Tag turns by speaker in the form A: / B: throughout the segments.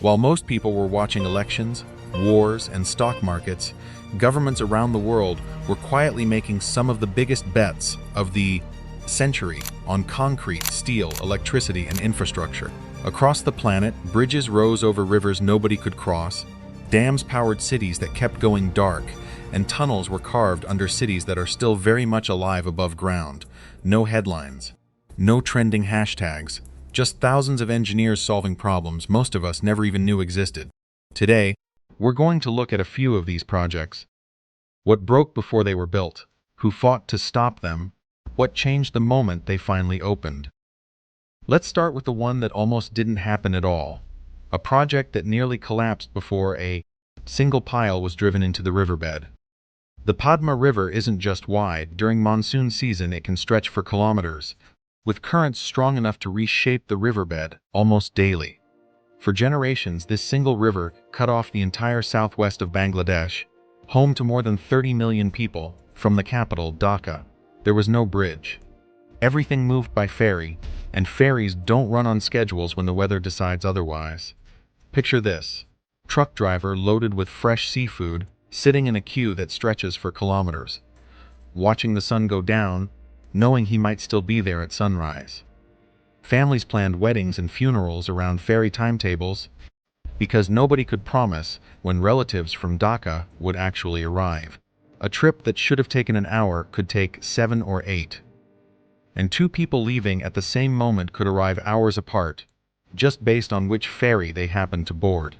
A: While most people were watching elections, wars, and stock markets, governments around the world were quietly making some of the biggest bets of the century on concrete, steel, electricity, and infrastructure. Across the planet, bridges rose over rivers nobody could cross, dams powered cities that kept going dark, and tunnels were carved under cities that are still very much alive above ground. No headlines, no trending hashtags, just thousands of engineers solving problems most of us never even knew existed. Today, we're going to look at a few of these projects. What broke before they were built, who fought to stop them, what changed the moment they finally opened. Let's start with the one that almost didn't happen at all. A project that nearly collapsed before a single pile was driven into the riverbed. The Padma River isn't just wide. During monsoon season, it can stretch for kilometers, with currents strong enough to reshape the riverbed almost daily. For generations, this single river cut off the entire southwest of Bangladesh, home to more than 30 million people. From the capital, Dhaka, there was no bridge. Everything moved by ferry, and ferries don't run on schedules when the weather decides otherwise. Picture this: truck driver loaded with fresh seafood, sitting in a queue that stretches for kilometers, watching the sun go down, knowing he might still be there at sunrise. Families planned weddings and funerals around ferry timetables because nobody could promise when relatives from Dhaka would actually arrive. A trip that should have taken an hour could take 7 or 8. And two people leaving at the same moment could arrive hours apart, just based on which ferry they happened to board.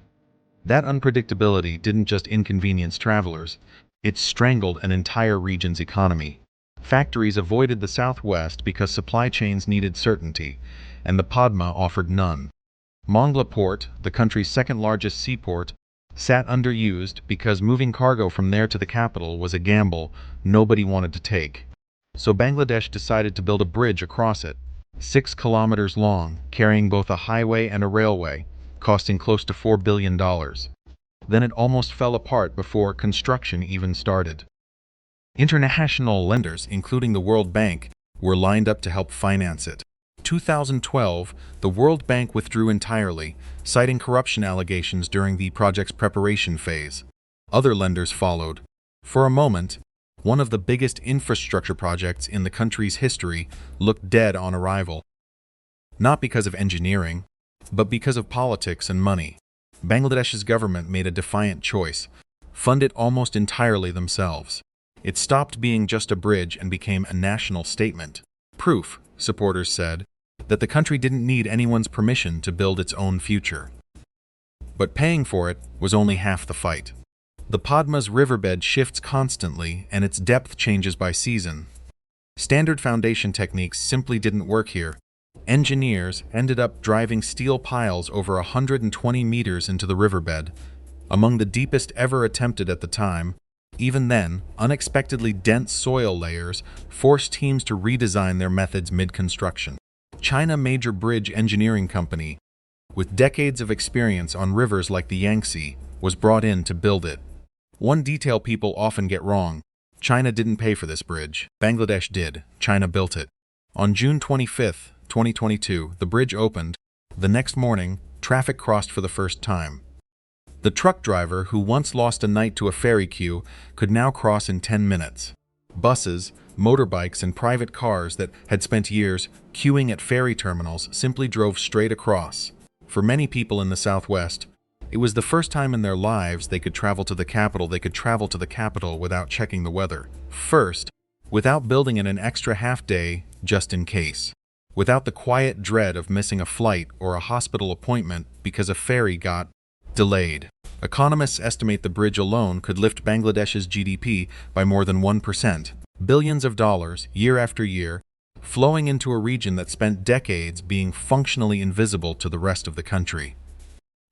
A: That unpredictability didn't just inconvenience travelers, it strangled an entire region's economy. Factories avoided the southwest because supply chains needed certainty, and the Padma offered none. Mongla Port, the country's second-largest seaport, sat underused because moving cargo from there to the capital was a gamble nobody wanted to take. So Bangladesh decided to build a bridge across it, 6 kilometers long, carrying both a highway and a railway, costing close to $4 billion. Then it almost fell apart before construction even started. International lenders, including the World Bank, were lined up to help finance it. 2012, the World Bank withdrew entirely, citing corruption allegations during the project's preparation phase. Other lenders followed. For a moment, one of the biggest infrastructure projects in the country's history looked dead on arrival. Not because of engineering, but because of politics and money. Bangladesh's government made a defiant choice: fund it almost entirely themselves. It stopped being just a bridge and became a national statement. Proof, supporters said, that the country didn't need anyone's permission to build its own future. But paying for it was only half the fight. The Padma's riverbed shifts constantly, and its depth changes by season. Standard foundation techniques simply didn't work here. Engineers ended up driving steel piles over 120 meters into the riverbed, among the deepest ever attempted at the time. Even then, unexpectedly dense soil layers forced teams to redesign their methods mid-construction. China Major Bridge Engineering Company, with decades of experience on rivers like the Yangtze, was brought in to build it. One detail people often get wrong: China didn't pay for this bridge. Bangladesh did. China built it. On June 25, 2022, the bridge opened. The next morning, traffic crossed for the first time. The truck driver who once lost a night to a ferry queue could now cross in 10 minutes. Buses, motorbikes, and private cars that had spent years queuing at ferry terminals simply drove straight across. For many people in the Southwest, it was the first time in their lives they could travel to the capital. They could travel to the capital without checking the weather. First, without building in an extra half day just in case. Without the quiet dread of missing a flight or a hospital appointment because a ferry got delayed. Economists estimate the bridge alone could lift Bangladesh's GDP by more than 1%, billions of dollars, year after year, flowing into a region that spent decades being functionally invisible to the rest of the country.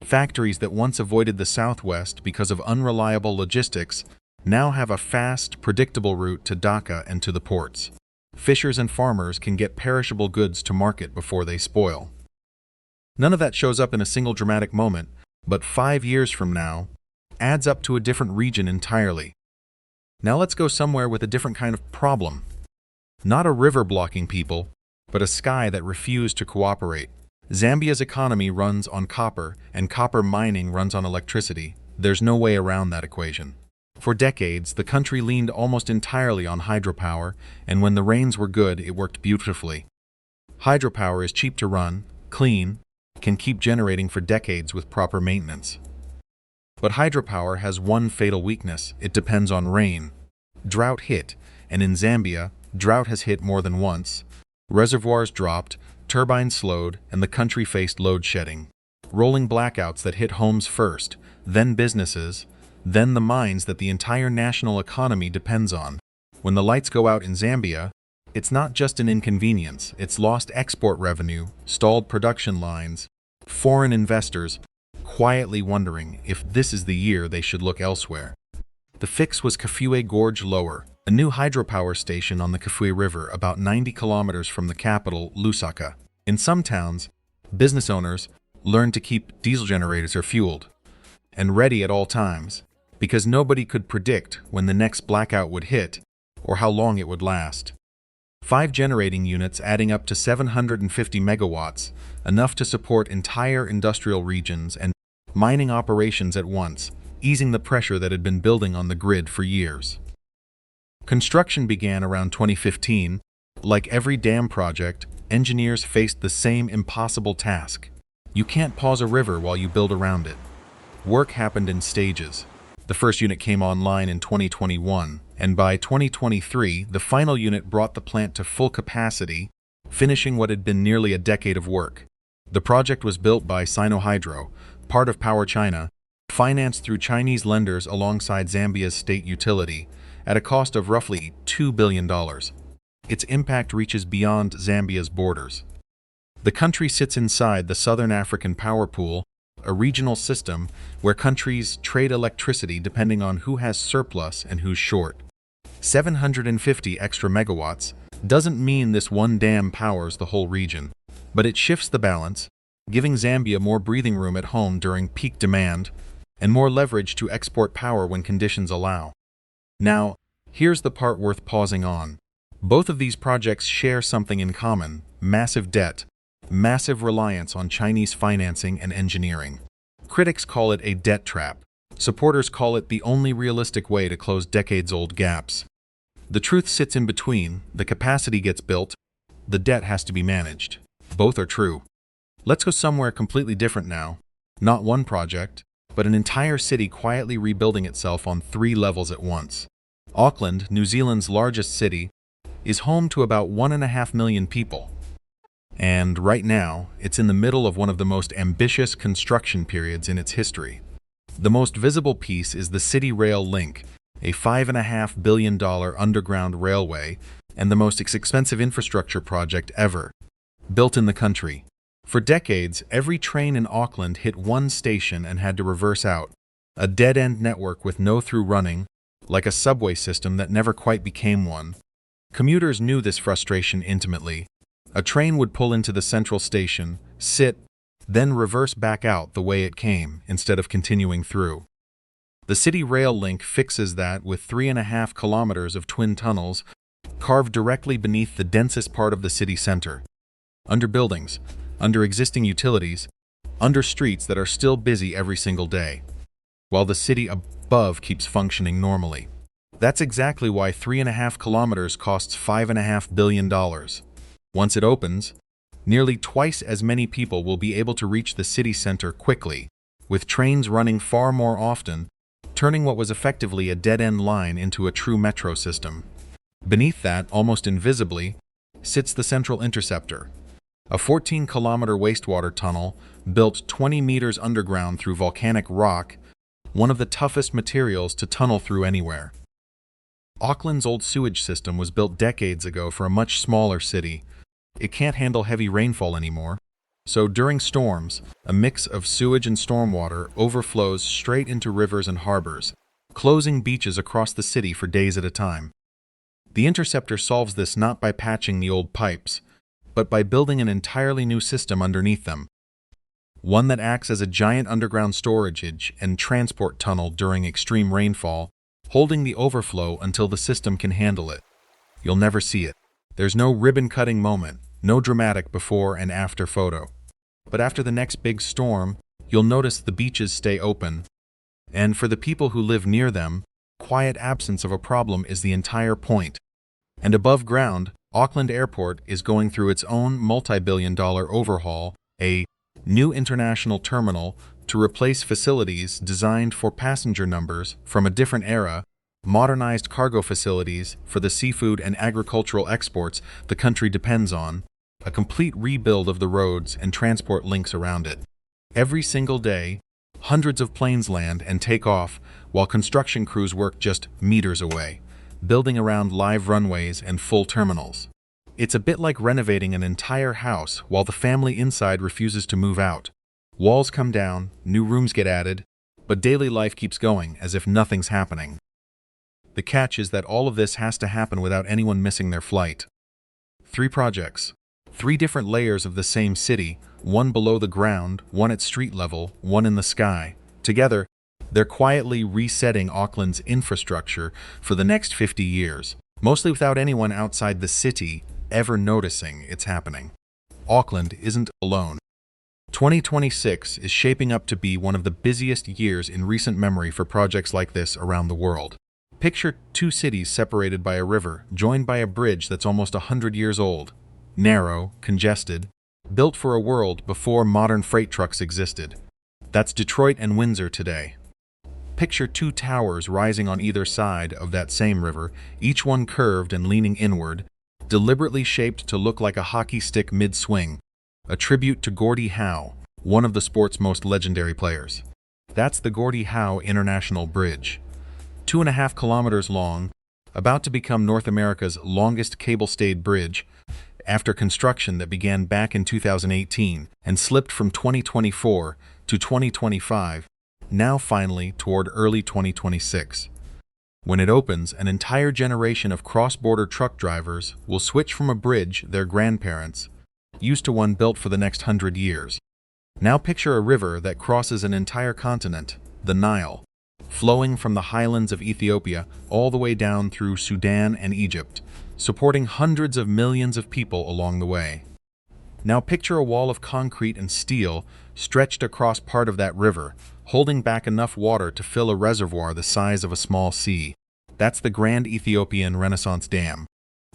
A: Factories that once avoided the Southwest because of unreliable logistics now have a fast, predictable route to Dhaka and to the ports. Fishers and farmers can get perishable goods to market before they spoil. None of that shows up in a single dramatic moment, but 5 years from now, adds up to a different region entirely. Now let's go somewhere with a different kind of problem. Not a river blocking people, but a sky that refused to cooperate. Zambia's economy runs on copper, and copper mining runs on electricity. There's no way around that equation. For decades, the country leaned almost entirely on hydropower, and when the rains were good, it worked beautifully. Hydropower is cheap to run, clean, can keep generating for decades with proper maintenance. But hydropower has one fatal weakness: it depends on rain. Drought hit, and in Zambia, drought has hit more than once. Reservoirs dropped, turbines slowed, and the country faced load shedding. Rolling blackouts that hit homes first, then businesses, then the mines that the entire national economy depends on. When the lights go out in Zambia, it's not just an inconvenience, it's lost export revenue, stalled production lines, foreign investors quietly wondering if this is the year they should look elsewhere. The fix was Kafue Gorge Lower, a new hydropower station on the Kafue River about 90 kilometers from the capital, Lusaka. In some towns, business owners learned to keep diesel generators fueled and ready at all times, because nobody could predict when the next blackout would hit or how long it would last. 5 generating units adding up to 750 megawatts, enough to support entire industrial regions and mining operations at once, easing the pressure that had been building on the grid for years. Construction began around 2015. Like every dam project, engineers faced the same impossible task. You can't pause a river while you build around it. Work happened in stages. The first unit came online in 2021, and by 2023, the final unit brought the plant to full capacity, finishing what had been nearly a decade of work. The project was built by Sinohydro, part of Power China, financed through Chinese lenders alongside Zambia's state utility, at a cost of roughly $2 billion. Its impact reaches beyond Zambia's borders. The country sits inside the Southern African Power Pool, a regional system where countries trade electricity depending on who has surplus and who's short. 750 extra megawatts doesn't mean this one dam powers the whole region, but it shifts the balance, giving Zambia more breathing room at home during peak demand and more leverage to export power when conditions allow. Now, here's the part worth pausing on. Both of these projects share something in common: massive debt, massive reliance on Chinese financing and engineering. Critics call it a debt trap. Supporters call it the only realistic way to close decades-old gaps. The truth sits in between. The capacity gets built, the debt has to be managed. Both are true. Let's go somewhere completely different now. Not one project, but an entire city quietly rebuilding itself on 3 levels at once. Auckland, New Zealand's largest city, is home to about 1.5 million people. And right now, it's in the middle of one of the most ambitious construction periods in its history. The most visible piece is the City Rail Link, a $5.5 billion underground railway and the most expensive infrastructure project ever, built in the country. For decades, every train in Auckland hit one station and had to reverse out, a dead-end network with no through running, like a subway system that never quite became one. Commuters knew this frustration intimately. A train would pull into the central station, sit, then reverse back out the way it came instead of continuing through. The City Rail Link fixes that with 3.5 kilometers of twin tunnels carved directly beneath the densest part of the city center, under buildings, under existing utilities, under streets that are still busy every single day, while the city above keeps functioning normally. That's exactly why 3.5 kilometers costs $5.5 billion. Once it opens, nearly twice as many people will be able to reach the city center quickly, with trains running far more often, turning what was effectively a dead-end line into a true metro system. Beneath that, almost invisibly, sits the Central Interceptor, a 14-kilometer wastewater tunnel built 20 meters underground through volcanic rock, one of the toughest materials to tunnel through anywhere. Auckland's old sewage system was built decades ago for a much smaller city. It can't handle heavy rainfall anymore, so during storms, a mix of sewage and stormwater overflows straight into rivers and harbors, closing beaches across the city for days at a time. The Interceptor solves this not by patching the old pipes, but by building an entirely new system underneath them, one that acts as a giant underground storage and transport tunnel during extreme rainfall, holding the overflow until the system can handle it. You'll never see it. There's no ribbon-cutting moment, no dramatic before and after photo. But after the next big storm, you'll notice the beaches stay open. And for the people who live near them, quiet absence of a problem is the entire point. And above ground, Auckland Airport is going through its own multi-billion-dollar overhaul, a new international terminal to replace facilities designed for passenger numbers from a different era, modernized cargo facilities for the seafood and agricultural exports the country depends on, a complete rebuild of the roads and transport links around it. Every single day, hundreds of planes land and take off while construction crews work just meters away, building around live runways and full terminals. It's a bit like renovating an entire house while the family inside refuses to move out. Walls come down, new rooms get added, but daily life keeps going as if nothing's happening. The catch is that all of this has to happen without anyone missing their flight. 3 projects, 3 different layers of the same city, one below the ground, one at street level, one in the sky. Together, they're quietly resetting Auckland's infrastructure for the next 50 years, mostly without anyone outside the city ever noticing it's happening. Auckland isn't alone. 2026 is shaping up to be one of the busiest years in recent memory for projects like this around the world. Picture 2 cities separated by a river, joined by a bridge that's almost 100 years old. Narrow, congested, built for a world before modern freight trucks existed. That's Detroit and Windsor today. Picture 2 towers rising on either side of that same river, each one curved and leaning inward, deliberately shaped to look like a hockey stick mid-swing, a tribute to Gordie Howe, one of the sport's most legendary players. That's the Gordie Howe International Bridge. 2.5 kilometers long, about to become North America's longest cable-stayed bridge, after construction that began back in 2018 and slipped from 2024 to 2025, now finally toward early 2026. When it opens, an entire generation of cross-border truck drivers will switch from a bridge their grandparents used to one built for the next 100 years. Now picture a river that crosses an entire continent, the Nile, flowing from the highlands of Ethiopia all the way down through Sudan and Egypt, supporting hundreds of millions of people along the way. Now picture a wall of concrete and steel stretched across part of that river, holding back enough water to fill a reservoir the size of a small sea. That's the Grand Ethiopian Renaissance Dam,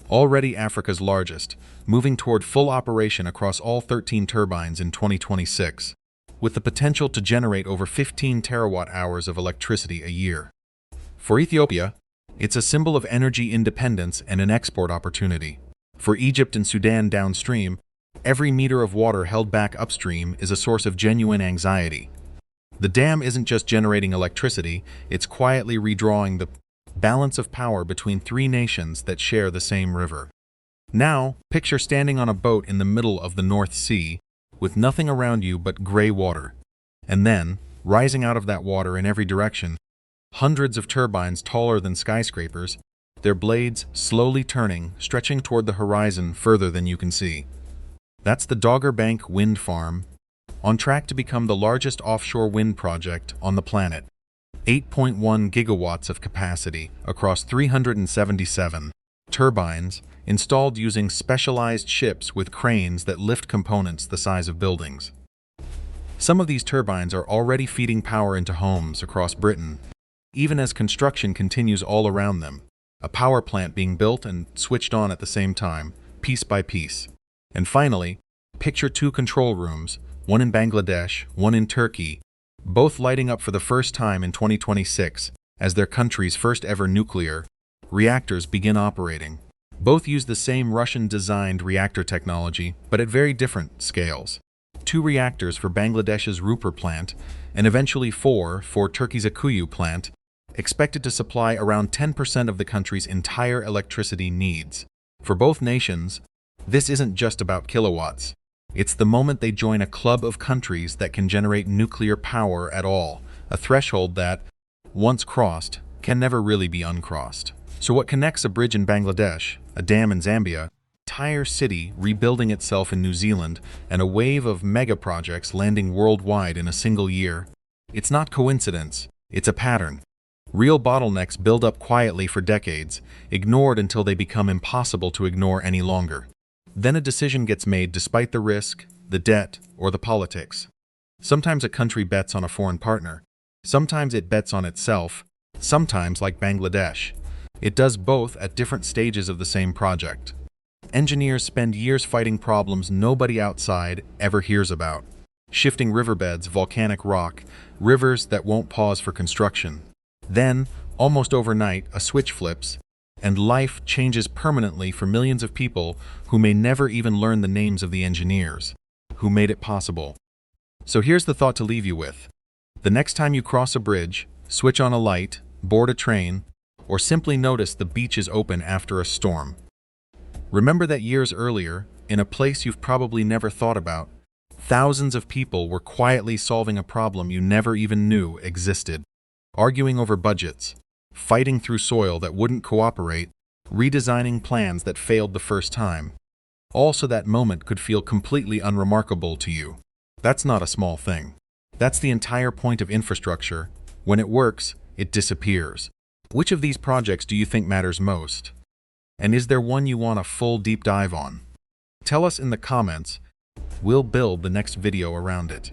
A: already Africa's largest, moving toward full operation across all 13 turbines in 2026, with the potential to generate over 15 terawatt-hours of electricity a year. For Ethiopia, it's a symbol of energy independence and an export opportunity. For Egypt and Sudan downstream, every meter of water held back upstream is a source of genuine anxiety. The dam isn't just generating electricity, it's quietly redrawing the balance of power between 3 nations that share the same river. Now, picture standing on a boat in the middle of the North Sea, with nothing around you but gray water. And then, rising out of that water in every direction, hundreds of turbines taller than skyscrapers, their blades slowly turning, stretching toward the horizon further than you can see. That's the Dogger Bank Wind Farm, on track to become the largest offshore wind project on the planet. 8.1 gigawatts of capacity across 377 turbines installed using specialized ships with cranes that lift components the size of buildings. Some of these turbines are already feeding power into homes across Britain, even as construction continues all around them, a power plant being built and switched on at the same time, piece by piece. And finally, picture 2 control rooms, one in Bangladesh, one in Turkey, both lighting up for the first time in 2026 as their country's first ever nuclear reactors begin operating. Both use the same Russian-designed reactor technology, but at very different scales. 2 reactors for Bangladesh's Rupur plant, and eventually 4 for Turkey's Akuyu plant, expected to supply around 10% of the country's entire electricity needs. For both nations, this isn't just about kilowatts. It's the moment they join a club of countries that can generate nuclear power at all, a threshold that, once crossed, can never really be uncrossed. So what connects a bridge in Bangladesh, a dam in Zambia, entire city rebuilding itself in New Zealand, and a wave of megaprojects landing worldwide in a single year? It's not coincidence, it's a pattern. Real bottlenecks build up quietly for decades, ignored until they become impossible to ignore any longer. Then a decision gets made despite the risk, the debt, or the politics. Sometimes a country bets on a foreign partner. Sometimes it bets on itself. Sometimes, like Bangladesh, it does both at different stages of the same project. Engineers spend years fighting problems nobody outside ever hears about. Shifting riverbeds, volcanic rock, rivers that won't pause for construction. Then, almost overnight, a switch flips, and life changes permanently for millions of people who may never even learn the names of the engineers who made it possible. So here's the thought to leave you with. The next time you cross a bridge, switch on a light, board a train, or simply notice the beach is open after a storm, remember that years earlier, in a place you've probably never thought about, thousands of people were quietly solving a problem you never even knew existed. Arguing over budgets, fighting through soil that wouldn't cooperate, redesigning plans that failed the first time, all so that moment could feel completely unremarkable to you. That's not a small thing. That's the entire point of infrastructure. When it works, it disappears. Which of these projects do you think matters most? And is there one you want a full deep dive on? Tell us in the comments. We'll build the next video around it.